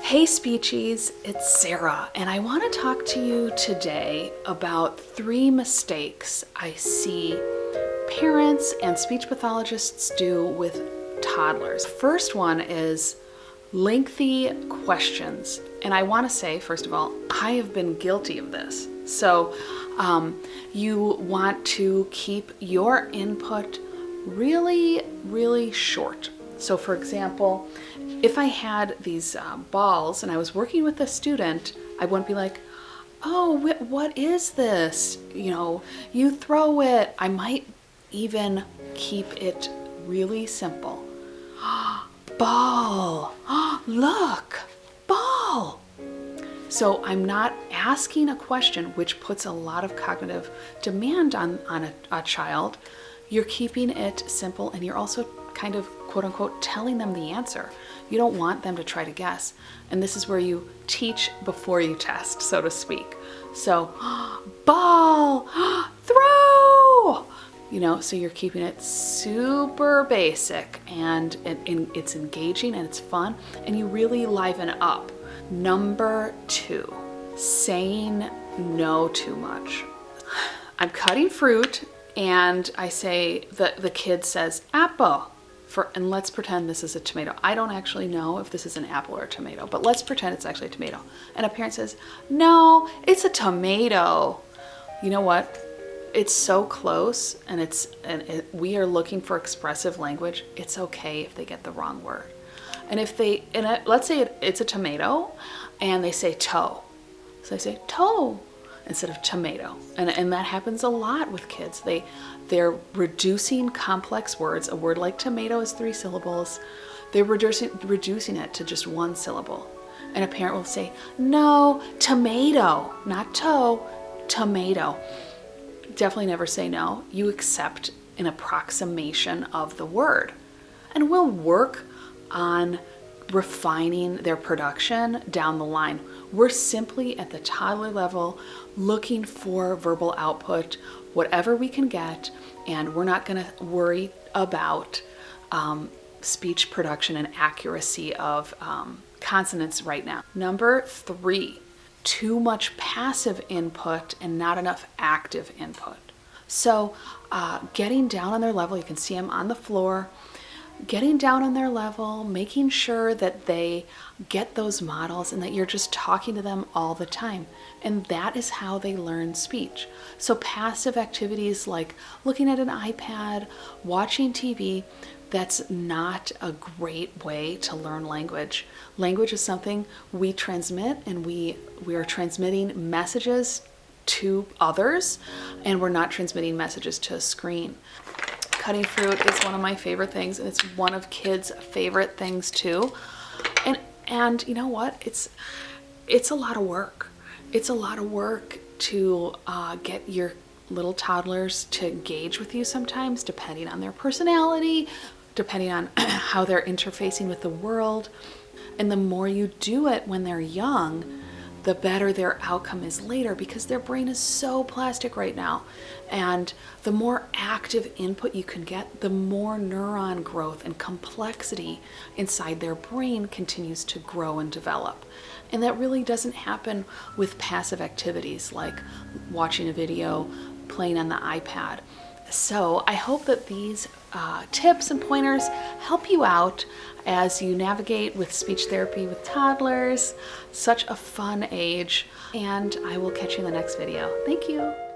Hey Speechies, it's Sarah, and I want to talk to you today about 3 mistakes I see parents and speech pathologists do with toddlers. First one is lengthy questions. And I want to say, first of all, I have been guilty of this. So you want to keep your input really short. So for example, if I had these balls and I was working with a student, I wouldn't be like, oh, what is this? You know, you throw it. I might even keep it really simple. Ball, look, ball. So I'm not asking a question, which puts a lot of cognitive demand on a child. You're keeping it simple, and you're also kind of quote unquote telling them the answer. You don't want them to try to guess. And this is where you teach before you test, so to speak. So ball, throw, you know, so you're keeping it super basic, and it's engaging and it's fun, and you really liven up. Number 2, saying no too much. I'm cutting fruit and I say, the kid says apple, and let's pretend this is a tomato. I don't actually know if this is an apple or a tomato, but let's pretend it's actually a tomato. And a parent says, no, it's a tomato. You know what? It's so close, and we are looking for expressive language. It's okay if they get the wrong word. And if let's say it's a tomato and they say toe. So they say toe instead of tomato. And that happens a lot with kids. They're reducing complex words. A word like tomato is 3 syllables. They're reducing it to just 1 syllable. And a parent will say, no, tomato, not toe, tomato. Definitely never say no. You accept an approximation of the word. And we'll work on refining their production down the line. We're simply at the toddler level looking for verbal output, whatever we can get, and we're not going to worry about speech production and accuracy of consonants right now. Number 3, too much passive input and not enough active input. So getting down on their level, you can see them on the floor, getting down on their level, making sure that they get those models and that you're just talking to them all the time. And that is how they learn speech. So passive activities like looking at an iPad, watching TV, that's not a great way to learn language. Language is something we transmit, and we are transmitting messages to others, and we're not transmitting messages to a screen. Cutting fruit is one of my favorite things, and it's one of kids' favorite things too. And you know what? It's a lot of work. It's a lot of work to get your little toddlers to engage with you sometimes, depending on their personality, depending on how they're interfacing with the world. And the more you do it when they're young, the better their outcome is later, because their brain is so plastic right now. And the more active input you can get, the more neuron growth and complexity inside their brain continues to grow and develop. And that really doesn't happen with passive activities like watching a video, playing on the iPad. So I hope that these tips and pointers help you out as you navigate with speech therapy with toddlers. Such a fun age. And I will catch you in the next video. Thank you.